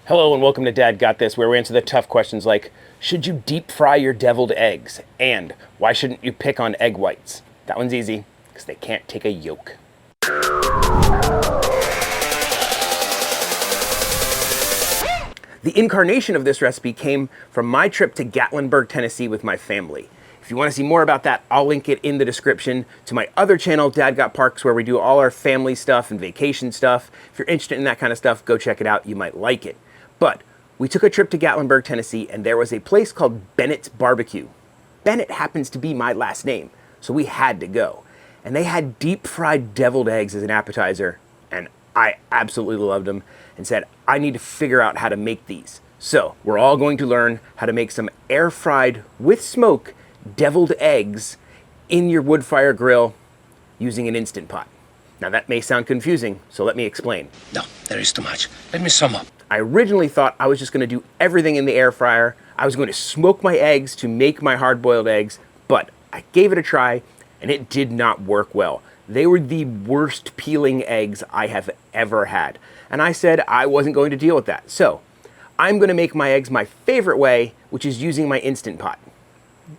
Hello and welcome to Dad Got This, where we answer the tough questions like, should you deep fry your deviled eggs? And why shouldn't you pick on egg whites? That one's easy, because they can't take a yolk. The incarnation of this recipe came from my trip to Gatlinburg, Tennessee with my family. If you want to see more about that, I'll link it in the description to my other channel, Dad Got Parks, where we do all our family stuff and vacation stuff. If you're interested in that kind of stuff, go check it out. You might like it. But we took a trip to Gatlinburg, Tennessee, and there was a place called Bennett's Barbecue. Bennett happens to be my last name, so we had to go. And they had deep fried deviled eggs as an appetizer, and I absolutely loved them and said, I need to figure out how to make these. So we're all going to learn how to make some air fried with smoke deviled eggs in your Woodfire Grill using an Instant Pot. Now that may sound confusing, so let me explain. No, there is too much. Let me sum up. I originally thought I was just going to do everything in the air fryer. I was going to smoke my eggs to make my hard-boiled eggs, but I gave it a try and it did not work well. They were the worst peeling eggs I have ever had. And I said I wasn't going to deal with that. So I'm going to make my eggs my favorite way, which is using my Instant Pot.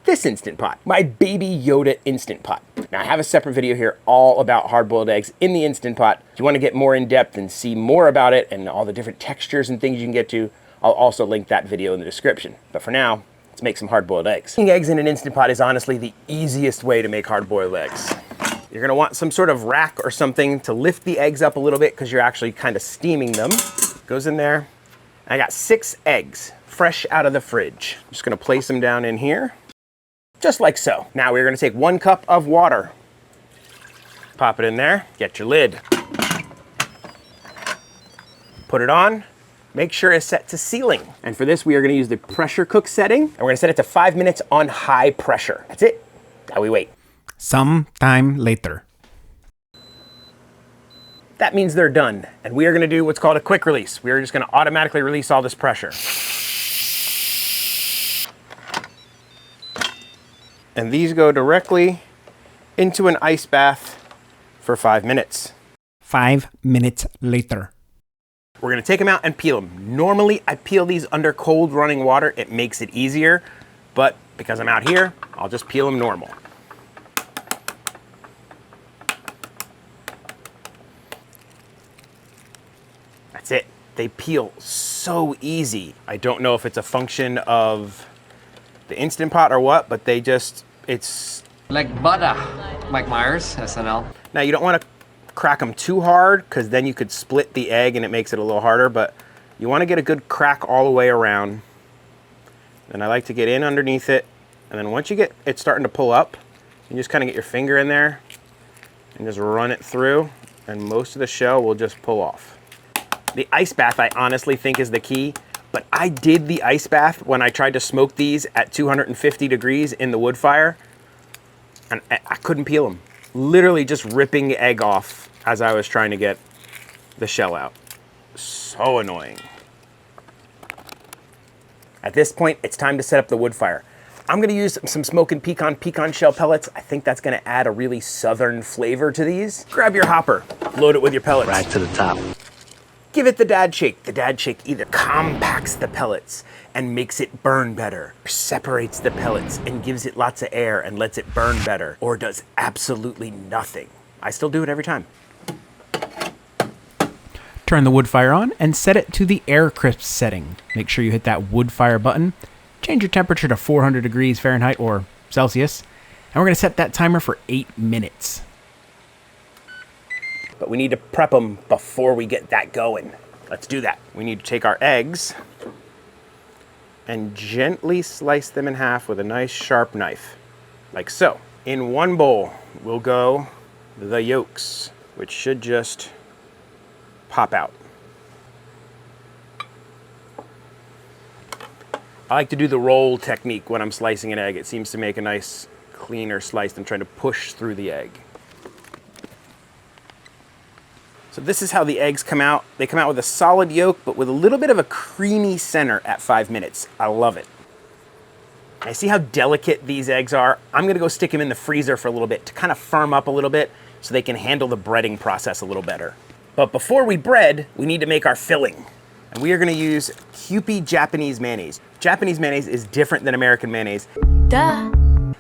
This Instant Pot, my Baby Yoda Instant Pot. Now I have a separate video here all about hard-boiled eggs in the Instant Pot. If you want to get more in depth and see more about it and all the different textures and things you can get to, I'll also link that video in the description. But for now, let's make some hard-boiled eggs. Making eggs in an Instant Pot is honestly the easiest way to make hard-boiled eggs. You're gonna want some sort of rack or something to lift the eggs up a little bit because you're actually kind of steaming them. Goes in there. I got 6 eggs, fresh out of the fridge. I'm just gonna place them down in here. Just like so. Now we're gonna take 1 cup of water. Pop it in there, get your lid. Put it on, make sure it's set to sealing. And for this, we are gonna use the pressure cook setting, and we're gonna set it to 5 minutes on high pressure. That's it, now we wait. Some time later. That means they're done, and we are gonna do what's called a quick release. We are just gonna automatically release all this pressure. And these go directly into an ice bath for 5 minutes. 5 minutes later. We're gonna take them out and peel them. Normally, I peel these under cold running water. It makes it easier, but because I'm out here, I'll just peel them normal. That's it. They peel so easy. I don't know if it's a function of the Instant Pot or what, but they just, it's... Like butter, Mike Myers, SNL. Now you don't want to crack them too hard because then you could split the egg and it makes it a little harder, but you want to get a good crack all the way around. And I like to get in underneath it, and then once you get it starting to pull up, you just kind of get your finger in there and just run it through, and most of the shell will just pull off. The ice bath I honestly think is the key. But I did the ice bath when I tried to smoke these at 250 degrees in the wood fire, and I couldn't peel them. Literally just ripping the egg off as I was trying to get the shell out. So annoying. At this point, it's time to set up the wood fire. I'm gonna use some smoking pecan shell pellets. I think that's gonna add a really southern flavor to these. Grab your hopper, load it with your pellets. Right to the top. Give it the dad shake. The dad shake either compacts the pellets and makes it burn better, or separates the pellets and gives it lots of air and lets it burn better, or does absolutely nothing. I still do it every time. Turn the wood fire on and set it to the air crisp setting. Make sure you hit that wood fire button. Change your temperature to 400 degrees Fahrenheit or Celsius. And we're gonna set that timer for 8 minutes. But we need to prep them before we get that going. Let's do that. We need to take our eggs and gently slice them in half with a nice sharp knife, like so. In one bowl will go the yolks, which should just pop out. I like to do the roll technique when I'm slicing an egg. It seems to make a nice cleaner slice than trying to push through the egg. So this is how the eggs come out. They come out with a solid yolk, but with a little bit of a creamy center at 5 minutes. I love it. I see how delicate these eggs are. I'm gonna go stick them in the freezer for a little bit to kind of firm up a little bit so they can handle the breading process a little better. But before we bread, we need to make our filling. And we are gonna use Kewpie Japanese mayonnaise. Japanese mayonnaise is different than American mayonnaise. Duh.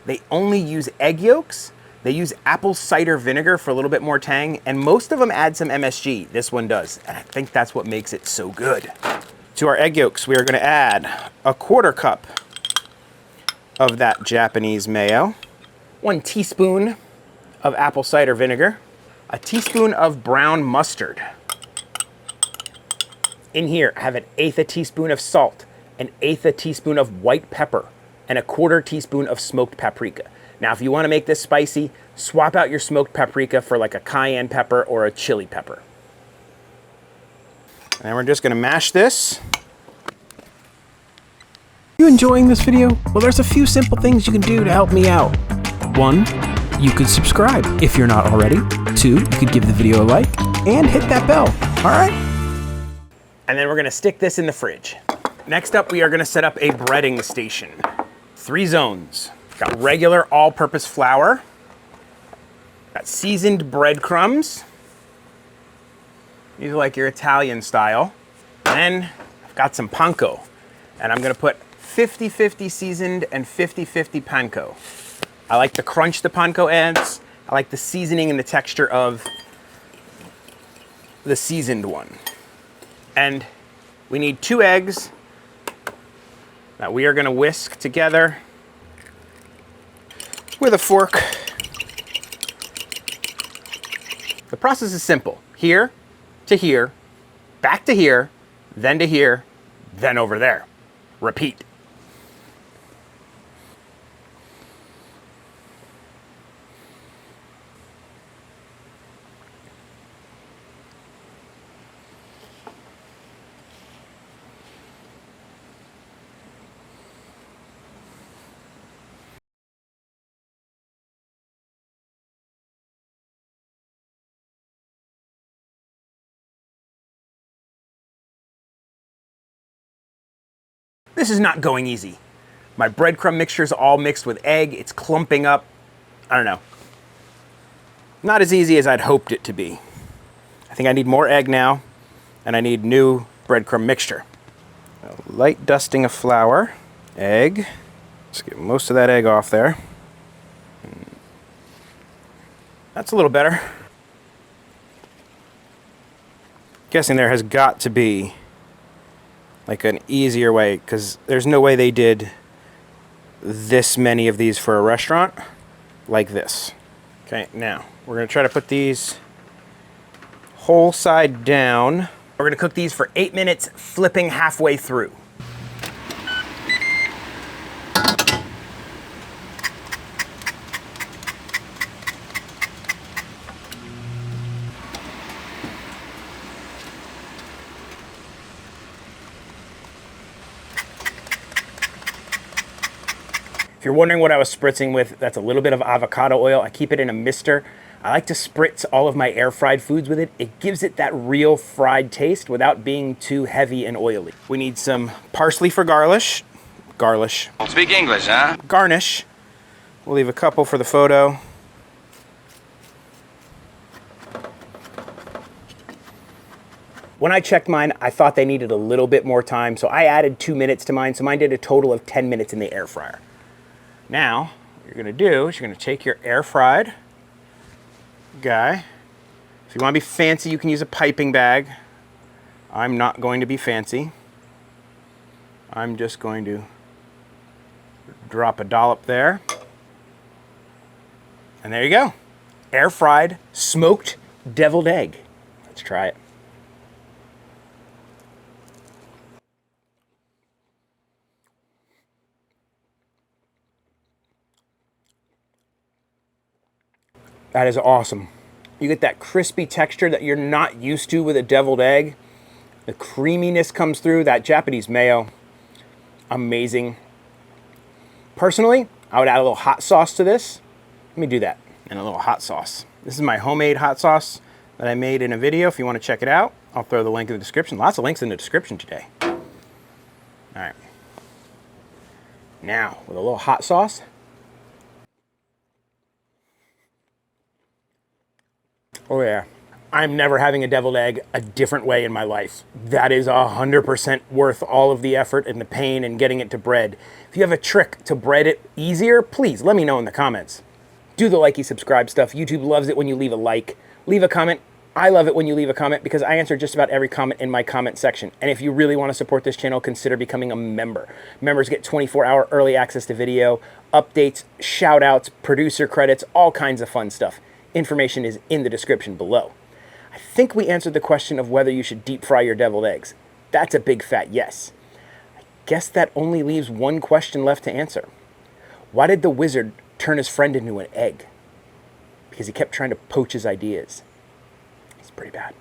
They only use egg yolks. They use apple cider vinegar for a little bit more tang, and most of them add some MSG. This one does, and I think that's what makes it so good. To our egg yolks, we are gonna add a 1/4 cup of that Japanese mayo, 1 teaspoon of apple cider vinegar, a teaspoon of brown mustard. In here, I have 1/8 a teaspoon of salt, 1/8 a teaspoon of white pepper, and 1/4 teaspoon of smoked paprika. Now, if you want to make this spicy, swap out your smoked paprika for like a cayenne pepper or a chili pepper. And we're just going to mash this. You enjoying this video? Well, there's a few simple things you can do to help me out. 1, you could subscribe if you're not already. 2, you could give the video a like and hit that bell. All right? And then we're going to stick this in the fridge. Next up, we are going to set up a breading station. 3 zones. Got regular all-purpose flour. Got seasoned breadcrumbs. These are like your Italian style. Then I've got some panko. And I'm gonna put 50-50 seasoned and 50-50 panko. I like the crunch the panko adds. I like the seasoning and the texture of the seasoned one. And we need 2 eggs that we are gonna whisk together with a fork. The process is simple. Here to here, back to here, then to here, then over there. Repeat. This is not going easy. My breadcrumb mixture is all mixed with egg. It's clumping up. I don't know. Not as easy as I'd hoped it to be. I think I need more egg now, and I need new breadcrumb mixture. A light dusting of flour, egg. Let's get most of that egg off there. That's a little better. Guessing there has got to be like an easier way, because there's no way they did this many of these for a restaurant like this. Okay, now we're gonna try to put these whole side down. We're gonna cook these for 8 minutes, flipping halfway through. If you're wondering what I was spritzing with, that's a little bit of avocado oil. I keep it in a mister. I like to spritz all of my air fried foods with it. It gives it that real fried taste without being too heavy and oily. We need some parsley for garnish. Speak English, huh? Garnish. We'll leave a couple for the photo. When I checked mine, I thought they needed a little bit more time, so I added 2 minutes to mine, so mine did a total of 10 minutes in the air fryer. Now, what you're gonna do is you're gonna take your air fried guy. If you wanna be fancy, you can use a piping bag. I'm not going to be fancy. I'm just going to drop a dollop there. And there you go. Air fried, smoked deviled egg. Let's try it. That is awesome. You get that crispy texture that you're not used to with a deviled egg. The creaminess comes through, that Japanese mayo. Amazing. Personally, I would add a little hot sauce to this. Let me do that. And a little hot sauce. This is my homemade hot sauce that I made in a video. If you want to check it out, I'll throw the link in the description. Lots of links in the description today. All right. Now, with a little hot sauce. Oh yeah. I'm never having a deviled egg a different way in my life. That is 100% worth all of the effort and the pain and getting it to bread. If you have a trick to bread it easier, please let me know in the comments. Do the likey subscribe stuff. YouTube loves it when you leave a like. Leave a comment. I love it when you leave a comment because I answer just about every comment in my comment section. And if you really want to support this channel, consider becoming a member. Members get 24-hour early access to video, updates, shout outs, producer credits, all kinds of fun stuff. Information is in the description below. I think we answered the question of whether you should deep fry your deviled eggs. That's a big fat yes. I guess that only leaves one question left to answer. Why did the wizard turn his friend into an egg? Because he kept trying to poach his ideas. It's pretty bad.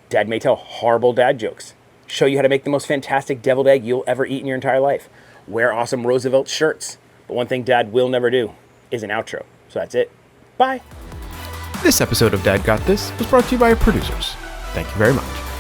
Dad may tell horrible dad jokes, show you how to make the most fantastic deviled egg you'll ever eat in your entire life, wear awesome Roosevelt shirts. But one thing Dad will never do is an outro. So that's it. Bye. This episode of Dad Got This was brought to you by our producers. Thank you very much.